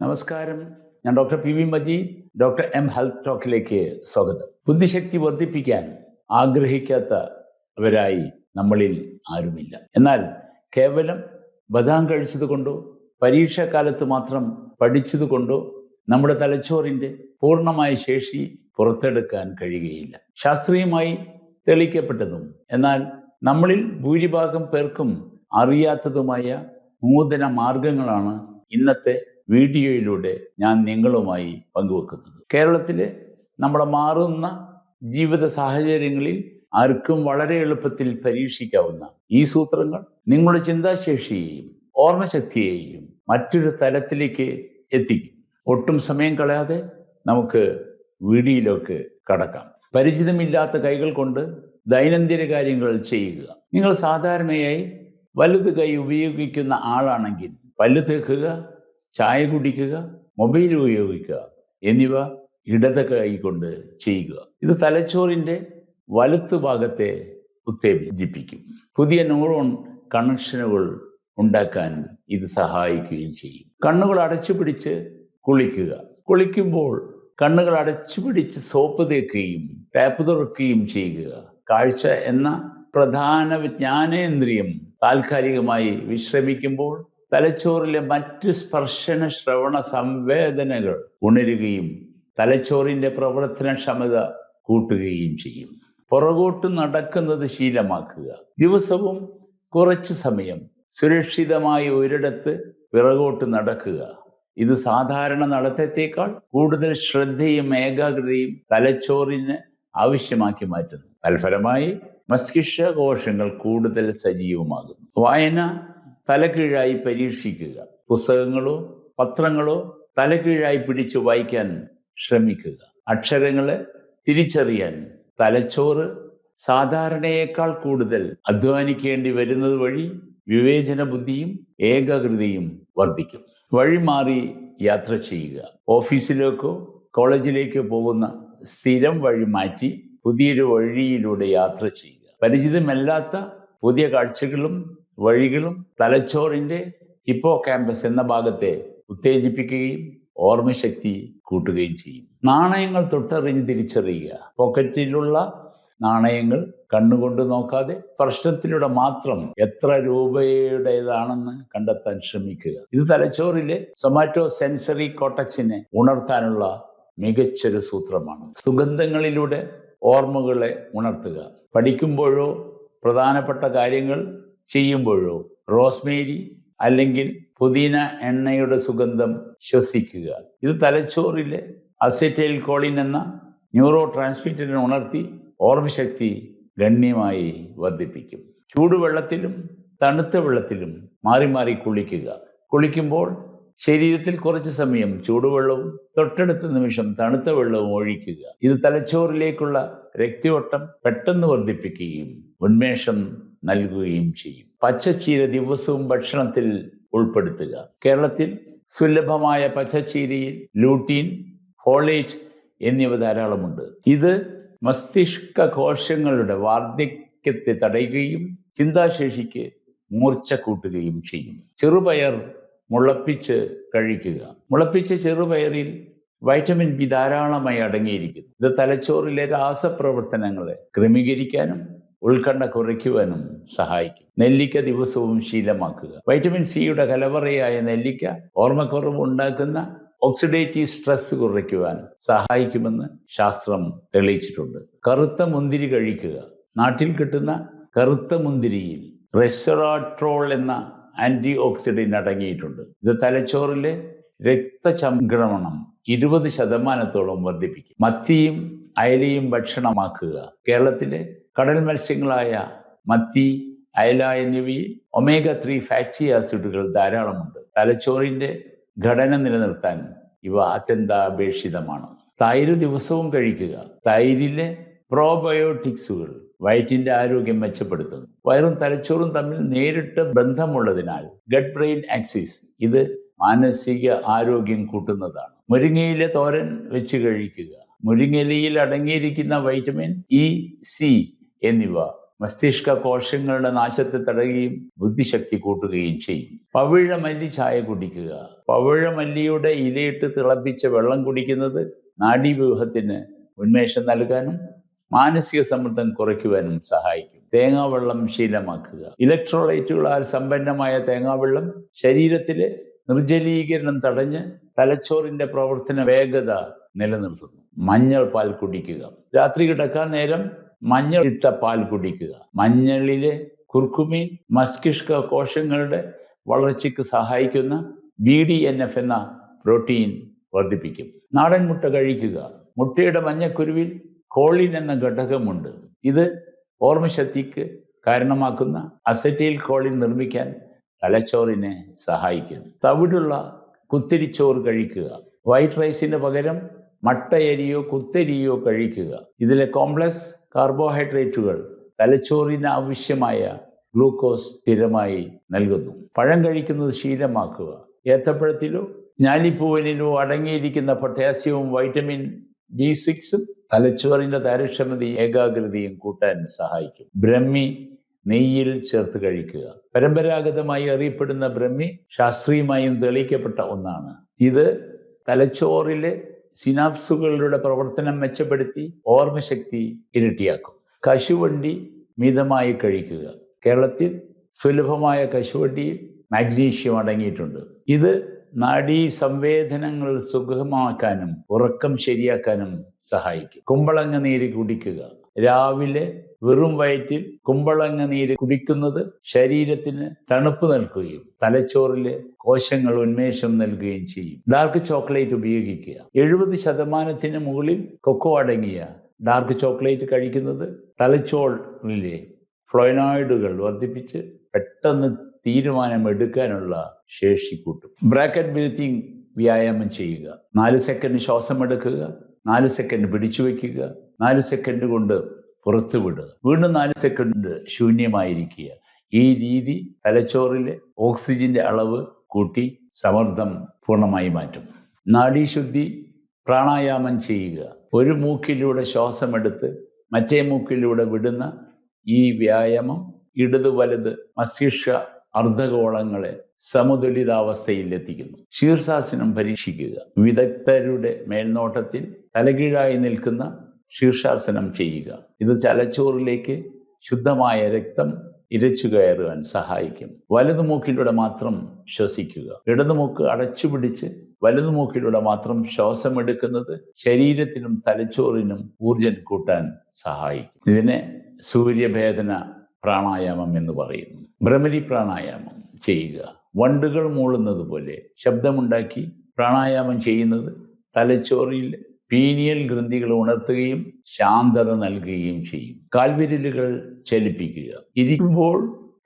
നമസ്കാരം. ഞാൻ doctor P V Majeed. Doctor M health ടോക്കിലേക്ക് സ്വാഗതം. ബുദ്ധിശക്തി വർദ്ധിപ്പിക്കാൻ ആഗ്രഹിക്കാത്തവരായി നമ്മളിൽ ആരുമില്ല. എന്നാൽ കേവലം ബദാം കഴിച്ചതുകൊണ്ടോ പരീക്ഷാക്കാലത്ത് മാത്രം പഠിച്ചതുകൊണ്ടോ നമ്മുടെ തലച്ചോറിൻ്റെ പൂർണ്ണമായ ശേഷി പുറത്തെടുക്കാൻ കഴിയുകയില്ല. ശാസ്ത്രീയമായി തെളിയിക്കപ്പെട്ടതും എന്നാൽ നമ്മളിൽ ഭൂരിഭാഗം പേർക്കും അറിയാത്തതുമായ നൂതന മാർഗങ്ങളാണ് ഇന്നത്തെ വീഡിയോയിലൂടെ ഞാൻ നിങ്ങളുമായി പങ്കുവെക്കുന്നത്. കേരളത്തിലെ നമ്മുടെ മാറുന്ന ജീവിത സാഹചര്യങ്ങളിൽ ആർക്കും വളരെ എളുപ്പത്തിൽ പരീക്ഷിക്കാവുന്ന ഈ സൂത്രങ്ങൾ നിങ്ങളുടെ ചിന്താശേഷിയെയും ഓർമ്മശക്തിയെയും മറ്റൊരു തലത്തിലേക്ക് എത്തിക്കും. ഒട്ടും സമയം കളയാതെ നമുക്ക് വീഡിയോയിലേക്ക് കടക്കാം. പരിചിതമില്ലാത്ത കൈകൾ കൊണ്ട് ദൈനംദിന കാര്യങ്ങൾ ചെയ്യുക. നിങ്ങൾ സാധാരണയായി വലത് കൈ ഉപയോഗിക്കുന്ന ആളാണെങ്കിൽ പല്ല് തേക്കുക, ചായ കുടിക്കുക, മൊബൈൽ ഉപയോഗിക്കുക എന്നിവ ഇടത് കൈ കൊണ്ട് ചെയ്യുക. ഇത് തലച്ചോറിൻ്റെ വലത്തു ഭാഗത്തെ ഉത്തേജിപ്പിക്കും. പുതിയ ന്യൂറോൺ കണക്ഷനുകൾ ഉണ്ടാക്കാൻ ഇത് സഹായിക്കുകയും ചെയ്യും. കണ്ണുകൾ അടച്ചുപിടിച്ച് കുളിക്കുക. കുളിക്കുമ്പോൾ കണ്ണുകൾ അടച്ചുപിടിച്ച് സോപ്പ് തേക്കുകയും ടാപ്പ് തുറക്കുകയും ചെയ്യുക. കാഴ്ച എന്ന പ്രധാന ജ്ഞാനേന്ദ്രിയം താൽക്കാലികമായി വിശ്രമിക്കുമ്പോൾ തലച്ചോറിലെ മറ്റ് സ്പർശന ശ്രവണ സംവേദനകൾ ഉണരുകയും തലച്ചോറിൻ്റെ പ്രവർത്തനക്ഷമത കൂട്ടുകയും ചെയ്യും. പുറകോട്ട് നടക്കുന്നത് ശീലമാക്കുക. ദിവസവും കുറച്ച് സമയം സുരക്ഷിതമായ ഒരിടത്ത് പിറകോട്ട് നടക്കുക. ഇത് സാധാരണ നടത്തത്തേക്കാൾ കൂടുതൽ ശ്രദ്ധയും ഏകാഗ്രതയും തലച്ചോറിന് ആവശ്യമാക്കി മാറ്റുന്നു. തൽഫലമായി മസ്തിഷ്ക കോശങ്ങൾ കൂടുതൽ സജീവമാകുന്നു. വായന തലകീഴായി പരീക്ഷിക്കുക. പുസ്തകങ്ങളോ പത്രങ്ങളോ തലകീഴായി പിടിച്ച് വായിക്കാൻ ശ്രമിക്കുക. അക്ഷരങ്ങളെ തിരിച്ചറിയാൻ തലച്ചോറ് സാധാരണയേക്കാൾ കൂടുതൽ അധ്വാനിക്കേണ്ടി വരുന്നത് വഴി വിവേചന ബുദ്ധിയും ഏകാഗ്രതയും വർദ്ധിക്കും. വഴിമാറി യാത്ര ചെയ്യുക. ഓഫീസിലേക്കോ കോളേജിലേക്കോ പോകുന്ന സ്ഥിരം വഴി മാറ്റി പുതിയൊരു വഴിയിലൂടെ യാത്ര ചെയ്യുക. പരിചിതമല്ലാത്ത പുതിയ കാഴ്ചകളും വഴികളും തലച്ചോറിൻ്റെ ഹിപ്പോകാമ്പസ് എന്ന ഭാഗത്തെ ഉത്തേജിപ്പിക്കുകയും ഓർമ്മശക്തി കൂട്ടുകയും ചെയ്യും. നാണയങ്ങൾ തൊട്ടറിഞ്ഞ് തിരിച്ചറിയുക. പോക്കറ്റിലുള്ള നാണയങ്ങൾ കണ്ണുകൊണ്ട് നോക്കാതെ സ്പർശനത്തിലൂടെ മാത്രം എത്ര രൂപയുടേതാണെന്ന് കണ്ടെത്താൻ ശ്രമിക്കുക. ഇത് തലച്ചോറിലെ സൊമാറ്റോ സെൻസറി കോർട്ടക്സിനെ ഉണർത്താനുള്ള മികച്ചൊരു സൂത്രമാണ്. സുഗന്ധങ്ങളിലൂടെ ഓർമ്മകളെ ഉണർത്തുക. പഠിക്കുമ്പോഴോ പ്രധാനപ്പെട്ട കാര്യങ്ങൾ ചെയ്യുമ്പോഴോ റോസ്മേരി അല്ലെങ്കിൽ പുതിന എണ്ണയുടെ സുഗന്ധം ശ്വസിക്കുക. ഇത് തലച്ചോറിലെ അസെറ്റൈൽ കോളിൻ എന്ന ന്യൂറോ ട്രാൻസ്മിറ്ററിനെ ഉണർത്തി ഓർമ്മശക്തി ഗണ്യമായി വർദ്ധിപ്പിക്കും. ചൂടുവെള്ളത്തിലും തണുത്ത വെള്ളത്തിലും മാറി മാറി കുളിക്കുക. കുളിക്കുമ്പോൾ ശരീരത്തിൽ കുറച്ച് സമയം ചൂടുവെള്ളവും തൊട്ടടുത്ത നിമിഷം തണുത്ത വെള്ളവും ഒഴിക്കുക. ഇത് തലച്ചോറിലേക്കുള്ള രക്തയോട്ടം പെട്ടെന്ന് വർദ്ധിപ്പിക്കുകയും ഉന്മേഷം നൽകുകയും ചെയ്യും. പച്ചച്ചീര ദിവസവും ഭക്ഷണത്തിൽ ഉൾപ്പെടുത്തുക. കേരളത്തിൽ സുലഭമായ പച്ചച്ചീരയിൽ ലൂട്ടീൻ, ഫോളേറ്റ് എന്നിവ ധാരാളമുണ്ട്. ഇത് മസ്തിഷ്ക കോശങ്ങളുടെ വാർദ്ധക്യത്തെ തടയുകയും ചിന്താശേഷിക്ക് മൂർച്ച കൂട്ടുകയും ചെയ്യും. ചെറുപയർ മുളപ്പിച്ച് കഴിക്കുക. മുളപ്പിച്ച ചെറുപയറിൽ വൈറ്റമിൻ ബി ധാരാളമായി അടങ്ങിയിരിക്കുന്നു. ഇത് തലച്ചോറിലെ രാസപ്രവർത്തനങ്ങളെ ക്രമീകരിക്കാനും ഉത്കണ്ഠ കുറയ്ക്കുവാനും സഹായിക്കും. നെല്ലിക്ക ദിവസവും ശീലമാക്കുക. വൈറ്റമിൻ സിയുടെ കലവറയായ നെല്ലിക്ക ഓർമ്മക്കുറവ് ഉണ്ടാക്കുന്ന ഓക്സിഡേറ്റീവ് സ്ട്രെസ് കുറയ്ക്കുവാൻ സഹായിക്കുമെന്ന് ശാസ്ത്രം തെളിയിച്ചിട്ടുണ്ട്. കറുത്ത മുന്തിരി കഴിക്കുക. നാട്ടിൽ കിട്ടുന്ന കറുത്ത മുന്തിരിയിൽ റെസ്വറാട്രോൾ എന്ന ആന്റി ഓക്സിഡന്റ് അടങ്ങിയിട്ടുണ്ട്. ഇത് തലച്ചോറിലെ രക്തചംക്രമണം 20% വർദ്ധിപ്പിക്കും. മത്തിയും അയലയും ഭക്ഷണമാക്കുക. കേരളത്തിലെ കടൽ മത്സ്യങ്ങളായ മത്തി, അയല എന്നിവയിൽ ഒമേഗ-3 ഫാറ്റി ആസിഡുകൾ ധാരാളമുണ്ട്. തലച്ചോറിന്റെ ഘടന നിലനിർത്താൻ ഇവ അത്യന്താപേക്ഷിതമാണ്. തൈര് ദിവസവും കഴിക്കുക. തൈരിലെ പ്രോബയോട്ടിക്സുകൾ വയറ്റിന്റെ ആരോഗ്യം മെച്ചപ്പെടുത്തുന്നു. വയറും തലച്ചോറും തമ്മിൽ നേരിട്ട് ബന്ധമുള്ളതിനാൽ ഗട്ട് ബ്രെയിൻ ആക്സിസ് ഇത് മാനസിക ആരോഗ്യം കൂട്ടുന്നതാണ്. മുരിങ്ങയിലെ തോരൻ വെച്ച് കഴിക്കുക. മുരിങ്ങയിലയിൽ അടങ്ങിയിരിക്കുന്ന വൈറ്റമിൻ ഇ, സി എന്നിവ മസ്തിഷ്ക കോശങ്ങളുടെ നാശത്തെ തടയുകയും ബുദ്ധിശക്തി കൂട്ടുകയും ചെയ്യും. പവിഴമല്ലി ചായ കുടിക്കുക. പവിഴമല്ലിയുടെ ഇലയിട്ട് തിളപ്പിച്ച വെള്ളം കുടിക്കുന്നത് നാഡീവ്യൂഹത്തിന് ഉന്മേഷം നൽകാനും മാനസിക സമ്മർദ്ദം കുറയ്ക്കുവാനും സഹായിക്കും. തേങ്ങാവെള്ളം ശീലമാക്കുക. ഇലക്ട്രോലൈറ്റുകളാൽ സമ്പന്നമായ തേങ്ങാവെള്ളം ശരീരത്തിലെ നിർജ്ജലീകരണം തടഞ്ഞ് തലച്ചോറിന്റെ പ്രവർത്തന വേഗത നിലനിർത്തുന്നു. മഞ്ഞൾ പാൽ കുടിക്കുക. രാത്രി കിടക്കാൻ നേരം മഞ്ഞൾ ഇട്ട പാൽ കുടിക്കുക. മഞ്ഞളിലെ കുർക്കുമിൻ മസ്തിഷ്ക കോശങ്ങളുടെ വളർച്ചയ്ക്ക് സഹായിക്കുന്ന BDNF എന്ന പ്രോട്ടീൻ വർദ്ധിപ്പിക്കും. നാടൻ മുട്ട കഴിക്കുക. മുട്ടയുടെ മഞ്ഞക്കുരുവിൽ കോളിൻ എന്ന ഘടകമുണ്ട്. ഇത് ഓർമ്മശക്തിക്ക് കാരണമാക്കുന്ന അസറ്റൈൽ കോളിൻ നിർമ്മിക്കാൻ തലച്ചോറിനെ സഹായിക്കുന്നു. തവിടുള്ള കുത്തരിച്ചോറ് കഴിക്കുക. വൈറ്റ് റൈസിന് പകരം മട്ടയരിയോ കുത്തരിയോ കഴിക്കുക. ഇതിലെ കോംപ്ലക്സ് കാർബോഹൈഡ്രേറ്റുകൾ തലച്ചോറിന് ആവശ്യമായ ഗ്ലൂക്കോസ് സ്ഥിരമായി നൽകുന്നു. പഴം കഴിക്കുന്നത് ശീലമാക്കുക. ഏത്തപ്പഴത്തിലോ ഞാലിപ്പൂവനിലോ അടങ്ങിയിരിക്കുന്ന പൊട്ടാസ്യവും വൈറ്റമിൻ B6 തലച്ചോറിന്റെ കാര്യക്ഷമതയും ഏകാഗ്രതയും കൂട്ടാൻ സഹായിക്കും. ബ്രഹ്മി നെയ്യിൽ ചേർത്ത് കഴിക്കുക. പരമ്പരാഗതമായി അറിയപ്പെടുന്ന ബ്രഹ്മി ശാസ്ത്രീയമായും തെളിയിക്കപ്പെട്ട ഒന്നാണ്. ഇത് തലച്ചോറിലെ സിനാപ്സുകളുടെ പ്രവർത്തനം മെച്ചപ്പെടുത്തി ഓർമ്മശക്തി ഇരട്ടിയാക്കും. കശുവണ്ടി മിതമായി കഴിക്കുക. കേരളത്തിൽ സുലഭമായ കശുവണ്ടിയിൽ മാഗ്നീഷ്യം അടങ്ങിയിട്ടുണ്ട്. ഇത് നാഡീ സംവേദനങ്ങൾ സുഗമമാക്കാനും ഉറക്കം ശരിയാക്കാനും സഹായിക്കും. കുമ്പളങ്ങ നീര് കുടിക്കുക. രാവിലെ വെറും വയറ്റിൽ കുമ്പളങ്ങ നീര് കുടിക്കുന്നത് ശരീരത്തിന് തണുപ്പ് നൽകുകയും തലച്ചോറിലെ കോശങ്ങൾ ഉന്മേഷം നൽകുകയും ചെയ്യും. ഡാർക്ക് ചോക്ലേറ്റ് ഉപയോഗിക്കുക. 70% മുകളിൽ കൊക്കോ അടങ്ങിയ ഡാർക്ക് ചോക്ലേറ്റ് കഴിക്കുന്നത് തലച്ചോറിലെ ഫ്ലോയിനോയിഡുകൾ വർദ്ധിപ്പിച്ച് പെട്ടെന്ന് തീരുമാനമെടുക്കാനുള്ള ശേഷി കൂട്ടും. ബ്രാക്കറ്റ് ബ്രീത്തിങ് വ്യായാമം ചെയ്യുക. 4 സെക്കൻഡ് ശ്വാസം എടുക്കുക, 4 സെക്കൻഡ് പിടിച്ചു വയ്ക്കുക, 4 സെക്കൻഡ് കൊണ്ട് പുറത്തു വിടുക, വീണ്ടും 4 സെക്കൻഡ് ശൂന്യമായിരിക്കുക. ഈ രീതി തലച്ചോറിലെ ഓക്സിജന്റെ അളവ് കൂട്ടി സമ്മർദ്ദം പൂർണ്ണമായി മാറ്റും. നാഡീശുദ്ധി പ്രാണായാമം ചെയ്യുക. ഒരു മൂക്കിലൂടെ ശ്വാസമെടുത്ത് മറ്റേ മൂക്കിലൂടെ വിടുന്ന ഈ വ്യായാമം ഇടത് വലത് മസ്തിഷ്ക അർദ്ധഗോളങ്ങളെ സമതുലിതാവസ്ഥയിൽ എത്തിക്കുന്നു. ശീർഷാസനം പരീക്ഷിക്കുക. വിദഗ്ധരുടെ മേൽനോട്ടത്തിൽ തലകീഴായി നിൽക്കുന്ന ശീർഷാസനം ചെയ്യുക. ഇത് തലച്ചോറിലേക്ക് ശുദ്ധമായ രക്തം ഇരച്ചു കയറുവാൻ സഹായിക്കും. വലതുമൂക്കിലൂടെ മാത്രം ശ്വസിക്കുക. ഇടതുമൂക്ക് അടച്ചുപിടിച്ച് വലതുമൂക്കിലൂടെ മാത്രം ശ്വാസമെടുക്കുന്നത് ശരീരത്തിനും തലച്ചോറിനും ഊർജം കൂട്ടാൻ സഹായിക്കും. ഇതിനെ സൂര്യഭേദന പ്രാണായാമം എന്ന് പറയുന്നു. ഭ്രമരി പ്രാണായാമം ചെയ്യുക. വണ്ടുകൾ മൂളുന്നത് പോലെ ശബ്ദമുണ്ടാക്കി പ്രാണായാമം ചെയ്യുന്നത് തലച്ചോറിൽ പീനിയൽ ഗ്രന്ഥികൾ ഉണർത്തുകയും ശാന്തത നൽകുകയും ചെയ്യും. കാൽവിരലുകൾ ചലിപ്പിക്കുക. ഇരിക്കുമ്പോൾ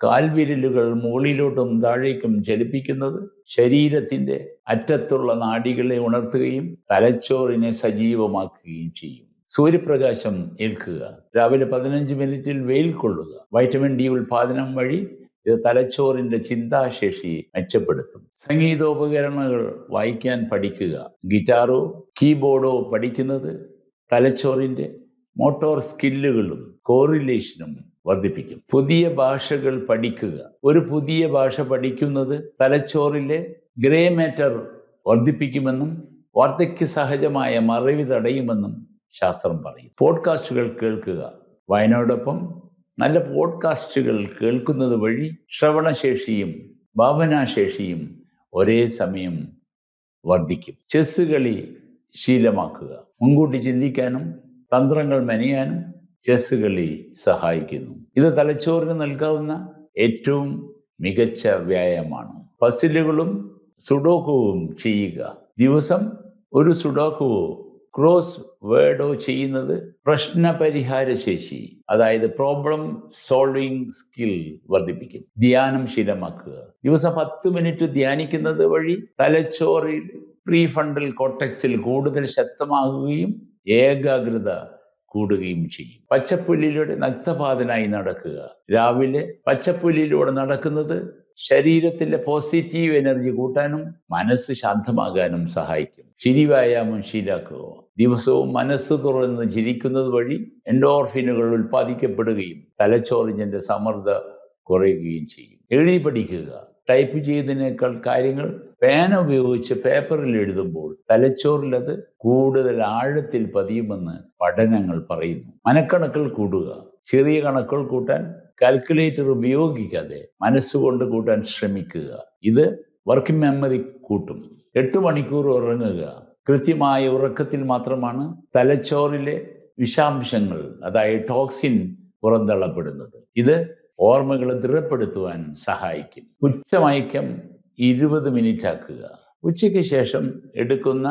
കാൽവിരലുകൾ മുകളിലോട്ടും താഴേക്കും ചലിപ്പിക്കുന്നത് ശരീരത്തിന്റെ അറ്റത്തുള്ള നാഡികളെ ഉണർത്തുകയും തലച്ചോറിനെ സജീവമാക്കുകയും ചെയ്യും. സൂര്യപ്രകാശം ഏൽക്കുക. രാവിലെ 15 മിനിറ്റിൽ വെയിൽ കൊള്ളുക. വൈറ്റമിൻ D ഉൽപാദനം വഴി ഇത് തലച്ചോറിന്റെ ചിന്താശേഷി മെച്ചപ്പെടുത്തും. സംഗീതോപകരണങ്ങൾ വായിക്കാൻ പഠിക്കുക. ഗിറ്റാറോ കീബോർഡോ പഠിക്കുന്നത് തലച്ചോറിന്റെ മോട്ടോർ സ്കില്ലുകളും കോറിലേഷനും വർദ്ധിപ്പിക്കും. പുതിയ ഭാഷകൾ പഠിക്കുക. ഒരു പുതിയ ഭാഷ പഠിക്കുന്നത് തലച്ചോറിലെ ഗ്രേ മാറ്റർ വർദ്ധിപ്പിക്കുമെന്നും വാർദ്ധക്യ സഹജമായ മറവി തടയുമെന്നും ശാസ്ത്രം പറയും. പോഡ്കാസ്റ്റുകൾ കേൾക്കുക. വായനയോടൊപ്പം നല്ല പോഡ്കാസ്റ്റുകൾ കേൾക്കുന്നത് വഴി ശ്രവണശേഷിയും ഭാവനാശേഷിയും ഒരേ സമയം വർദ്ധിക്കും. ചെസ് കളി ശീലമാക്കുക. മുൻകൂട്ടി ചിന്തിക്കാനും തന്ത്രങ്ങൾ മെനയാനും ചെസ് കളി സഹായിക്കുന്നു. ഇത് തലച്ചോറിന് നൽകാവുന്ന ഏറ്റവും മികച്ച വ്യായാമമാണ്. പസിലുകളും സുഡോക്കുവും ചെയ്യുക. ദിവസം ഒരു സുഡോക്കുവോ ക്രോസ് വേർഡോ ചെയ്യുന്നത് പ്രശ്നപരിഹാര ശേഷി, അതായത് പ്രോബ്ലം സോൾവിങ് സ്കിൽ വർദ്ധിപ്പിക്കും. ധ്യാനം ശീലമാക്കുക. ദിവസം 10 മിനിറ്റ് ധ്യാനിക്കുന്നത് വഴി തലച്ചോറിൽ പ്രീഫ്രണ്ടൽ കോർട്ടെക്സിൽ കൂടുതൽ ശക്തമാകുകയും ഏകാഗ്രത കൂടുകയും ചെയ്യും. പച്ചപ്പുല്ലിലൂടെ നഗ്നപാതനായി നടക്കുക. രാവിലെ പച്ചപ്പുല്ലിലൂടെ നടക്കുന്നത് ശരീരത്തിലെ പോസിറ്റീവ് എനർജി കൂട്ടാനും മനസ്സ് ശാന്തമാകാനും സഹായിക്കും. ചിരി വ്യായാമം ശീലാക്കുക. ദിവസവും മനസ്സ് തുറന്ന് ചിരിക്കുന്നത് വഴി എൻഡോർഫിനുകൾ ഉൽപ്പാദിക്കപ്പെടുകയും തലച്ചോറിന്റെ സമ്മർദ്ദം കുറയുകയും ചെയ്യും. എഴുതി പഠിക്കുക. ടൈപ്പ് ചെയ്തതിനേക്കാൾ കാര്യങ്ങൾ പേന ഉപയോഗിച്ച് പേപ്പറിൽ എഴുതുമ്പോൾ തലച്ചോറിൽ അത് കൂടുതൽ ആഴത്തിൽ പതിയുമെന്ന് പഠനങ്ങൾ പറയുന്നു. മനക്കണക്കുകൾ കൂടുക. ചെറിയ കണക്കുകൾ കൂട്ടാൻ കാൽക്കുലേറ്റർ ഉപയോഗിക്കാതെ മനസ്സുകൊണ്ട് കൂട്ടാൻ ശ്രമിക്കുക. ഇത് വർക്കിംഗ് മെമ്മറി കൂട്ടും. 8 മണിക്കൂർ ഉറങ്ങുക. കൃത്യമായ ഉറക്കത്തിൽ മാത്രമാണ് തലച്ചോറിലെ വിഷാംശങ്ങൾ, അതായത് ടോക്സിൻ പുറന്തള്ളപ്പെടുന്നത്. ഇത് ഓർമ്മകളെ ദൃഢപ്പെടുത്തുവാൻ സഹായിക്കും. ഉച്ചമയക്കം 20 മിനിറ്റ് ആക്കുക. ഉച്ചയ്ക്ക് ശേഷം എടുക്കുന്ന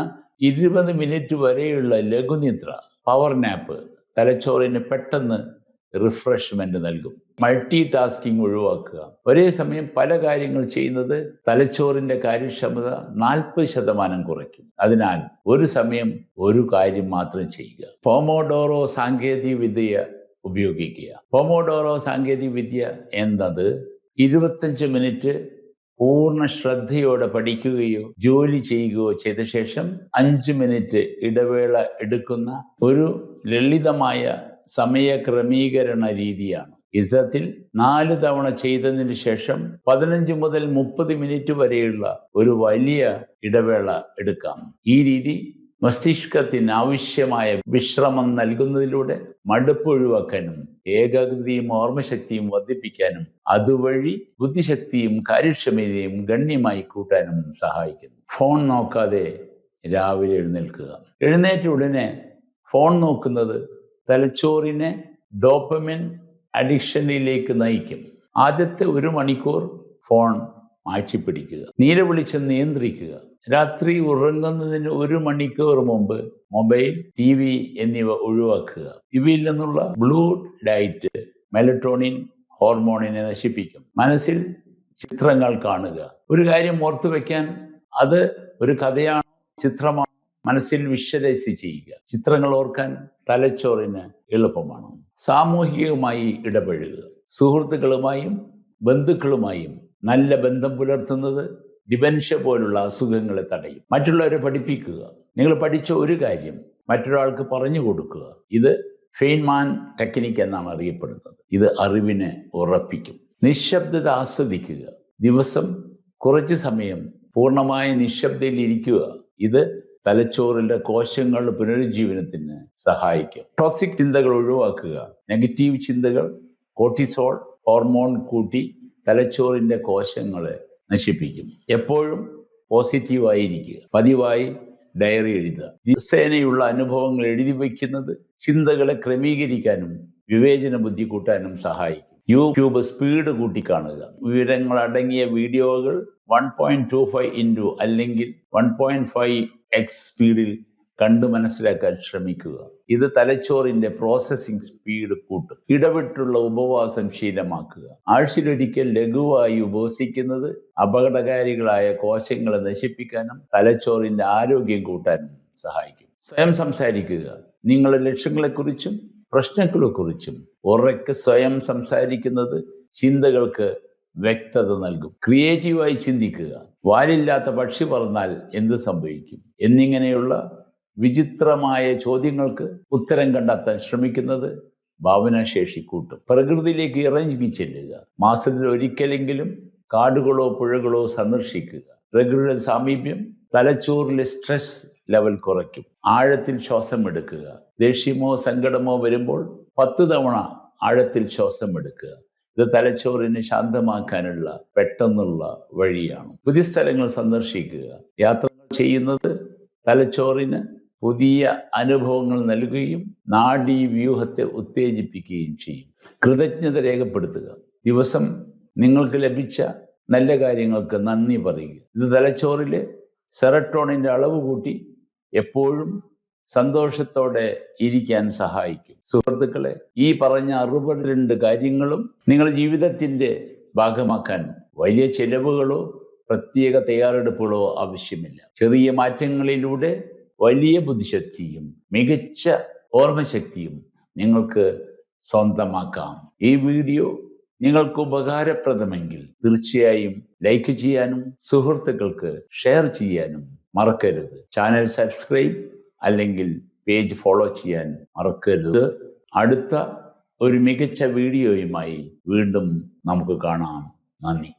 20 മിനിറ്റ് വരെയുള്ള ലഘുനിദ്ര, പവർ നാപ്പ്, തലച്ചോറിന് പെട്ടെന്ന് റിഫ്രഷ്മെന്റ് നൽകും. മൾട്ടി ടാസ്കിംഗ് ഒഴിവാക്കുക. ഒരേ സമയം പല കാര്യങ്ങൾ ചെയ്യുന്നത് തലച്ചോറിന്റെ കാര്യക്ഷമത 40% കുറയ്ക്കും. അതിനാൽ ഒരു സമയം ഒരു കാര്യം മാത്രം ചെയ്യുക. പോമോഡോറോ സാങ്കേതിക വിദ്യ ഉപയോഗിക്കുക. പോമോഡോറോ സാങ്കേതിക വിദ്യ എന്നത് 25 മിനിറ്റ് പൂർണ്ണ ശ്രദ്ധയോടെ പഠിക്കുകയോ ജോലി ചെയ്യുകയോ ചെയ്ത ശേഷം 5 മിനിറ്റ് ഇടവേള എടുക്കുന്ന ഒരു ലളിതമായ സമയ ക്രമീകരണ രീതിയാണ്. ഇത്തരത്തിൽ 4 തവണ ചെയ്തതിനു ശേഷം 15 മുതൽ 30 മിനിറ്റ് വരെയുള്ള ഒരു വലിയ ഇടവേള എടുക്കാം. ഈ രീതി മസ്തിഷ്കത്തിന് ആവശ്യമായ വിശ്രമം നൽകുന്നതിലൂടെ മടുപ്പ് ഒഴിവാക്കാനും ഏകാഗ്രതയും ഓർമ്മശക്തിയും വർദ്ധിപ്പിക്കാനും അതുവഴി ബുദ്ധിശക്തിയും കാര്യക്ഷമതയും ഗണ്യമായി കൂട്ടാനും സഹായിക്കുന്നു. ഫോൺ നോക്കാതെ രാവിലെ എഴുന്നേൽക്കുക. എഴുന്നേറ്റ ഉടനെ ഫോൺ നോക്കുന്നത് തലച്ചോറിനെ ഡോപ്പമിൻ അഡിക്ഷനിലേക്ക് നയിക്കും. ആദ്യത്തെ 1 മണിക്കൂർ ഫോൺ മാറ്റിപ്പിടിക്കുക. നീലവെളിച്ചം നിയന്ത്രിക്കുക. രാത്രി ഉറങ്ങുന്നതിന് 1 മണിക്കൂർ മുമ്പ് മൊബൈൽ, TV എന്നിവ ഒഴിവാക്കുക. ഇവയിൽ നിന്നുള്ള ബ്ലൂ ലൈറ്റ് മെലറ്റോണിൻ ഹോർമോണിനെ നശിപ്പിക്കും. മനസ്സിൽ ചിത്രങ്ങൾ കാണുക. ഒരു കാര്യം ഓർത്തു വെക്കാൻ അത് ഒരു കഥയാണോ ചിത്രമാണോ മനസ്സിൽ വിഷ്വലൈസ് ചെയ്യുക. ചിത്രങ്ങൾ ഓർക്കാൻ തലച്ചോറിന് എളുപ്പമാണ്. സാമൂഹികമായി ഇടപഴകുക. സുഹൃത്തുക്കളുമായും ബന്ധുക്കളുമായും നല്ല ബന്ധം പുലർത്തുന്നത് ഡിമെൻഷ്യ പോലുള്ള അസുഖങ്ങളെ തടയും. മറ്റുള്ളവരെ പഠിപ്പിക്കുക. നിങ്ങൾ പഠിച്ച ഒരു കാര്യം മറ്റൊരാൾക്ക് പറഞ്ഞു കൊടുക്കുക. ഇത് ഫെയ്ൻമാൻ ടെക്നിക്ക് എന്നാണ് അറിയപ്പെടുന്നത്. ഇത് അറിവിനെ ഉറപ്പിക്കും. നിശബ്ദത ആസ്വദിക്കുക. ദിവസം കുറച്ച് സമയം പൂർണ്ണമായ നിശബ്ദതയിൽ ഇരിക്കുക. ഇത് തലച്ചോറിന്റെ കോശങ്ങളുടെ പുനരുജ്ജീവനത്തിന് സഹായിക്കും. ടോക്സിക് ചിന്തകൾ ഒഴിവാക്കുക. നെഗറ്റീവ് ചിന്തകൾ കോർട്ടിസോൾ ഹോർമോൺ കൂട്ടി തലച്ചോറിന്റെ കോശങ്ങളെ നശിപ്പിക്കും. എപ്പോഴും പോസിറ്റീവായിരിക്കുക. പതിവായി ഡയറി എഴുതുക. ദിവസേനയുള്ള അനുഭവങ്ങൾ എഴുതി വയ്ക്കുന്നത് ചിന്തകളെ ക്രമീകരിക്കാനും വിവേചന ബുദ്ധി കൂട്ടാനും സഹായിക്കും. യൂട്യൂബ് സ്പീഡ് കൂട്ടിക്കാണുക. വിവരങ്ങൾ അടങ്ങിയ വീഡിയോകൾ 1.25 അല്ലെങ്കിൽ 1.5x സ്പീഡിൽ കണ്ടു മനസ്സിലാക്കാൻ ശ്രമിക്കുക. ഇത് തലച്ചോറിന്റെ പ്രോസസ്സിംഗ് സ്പീഡ് കൂട്ടും. ഇടവിട്ടുള്ള ഉപവാസം ശീലമാക്കുക. ആഴ്ചയിലൊരിക്കൽ ലഘുവായി ഉപവസിക്കുന്നത് അപകടകാരികളായ കോശങ്ങളെ നശിപ്പിക്കാനും തലച്ചോറിന്റെ ആരോഗ്യം കൂട്ടാനും സഹായിക്കും. സ്വയം സംസാരിക്കുക. നിങ്ങളുടെ ലക്ഷ്യങ്ങളെക്കുറിച്ചും പ്രശ്നങ്ങളെക്കുറിച്ചും ഉറക്കെ സ്വയം സംസാരിക്കുന്നത് ചിന്തകൾക്ക് വ്യക്തത നൽകും. ക്രിയേറ്റീവായി ചിന്തിക്കുക. വാലില്ലാത്ത പക്ഷി പറന്നാൽ എന്ത് സംഭവിക്കും എന്നിങ്ങനെയുള്ള വിചിത്രമായ ചോദ്യങ്ങൾക്ക് ഉത്തരം കണ്ടെത്താൻ ശ്രമിക്കുന്നത് ഭാവനാശേഷി കൂട്ടും. പ്രകൃതിയിലേക്ക് ഇറങ്ങി ചെല്ലുക. മാസത്തിൽ ഒരിക്കലെങ്കിലും കാടുകളോ പുഴകളോ സന്ദർശിക്കുക. പ്രകൃതിയുടെ സാമീപ്യം തലച്ചോറിലെ സ്ട്രെസ് ലെവൽ കുറയ്ക്കും. ആഴത്തിൽ ശ്വാസം എടുക്കുക. ദേഷ്യമോ സങ്കടമോ വരുമ്പോൾ 10 തവണ ആഴത്തിൽ ശ്വാസം എടുക്കുക. ഇത് തലച്ചോറിനെ ശാന്തമാക്കാനുള്ള പെട്ടെന്നുള്ള വഴിയാണ്. പുതിയ സ്ഥലങ്ങൾ സന്ദർശിക്കുക. യാത്രകൾ ചെയ്യുന്നത് തലച്ചോറിന് പുതിയ അനുഭവങ്ങൾ നൽകുകയും നാഡീവ്യൂഹത്തെ ഉത്തേജിപ്പിക്കുകയും ചെയ്യും. കൃതജ്ഞത രേഖപ്പെടുത്തുക. ദിവസം നിങ്ങൾക്ക് ലഭിച്ച നല്ല കാര്യങ്ങൾക്ക് നന്ദി പറയുക. ഇത് തലച്ചോറിലെ സെറട്ടോണിന്റെ അളവ് കൂട്ടി എപ്പോഴും സന്തോഷത്തോടെ ഇരിക്കാൻ സഹായിക്കും. സുഹൃത്തുക്കളെ, ഈ പറഞ്ഞ 62 കാര്യങ്ങളും നിങ്ങളുടെ ജീവിതത്തിന്റെ ഭാഗമാക്കാൻ വലിയ ചെലവുകളോ പ്രത്യേക തയ്യാറെടുപ്പുകളോ ആവശ്യമില്ല. ചെറിയ മാറ്റങ്ങളിലൂടെ വലിയ ബുദ്ധിശക്തിയും മികച്ച ഓർമ്മശക്തിയും നിങ്ങൾക്ക് സ്വന്തമാക്കാം. ഈ വീഡിയോ നിങ്ങൾക്ക് ഉപകാരപ്രദമെങ്കിൽ തീർച്ചയായും ലൈക്ക് ചെയ്യാനും സുഹൃത്തുക്കൾക്ക് ഷെയർ ചെയ്യാനും മറക്കരുത്. ചാനൽ സബ്സ്ക്രൈബ് അല്ലെങ്കിൽ പേജ് ഫോളോ ചെയ്യാൻ മറക്കരുത്. അടുത്ത ഒരു മികച്ച വീഡിയോയുമായി വീണ്ടും നമുക്ക് കാണാം. നന്ദി.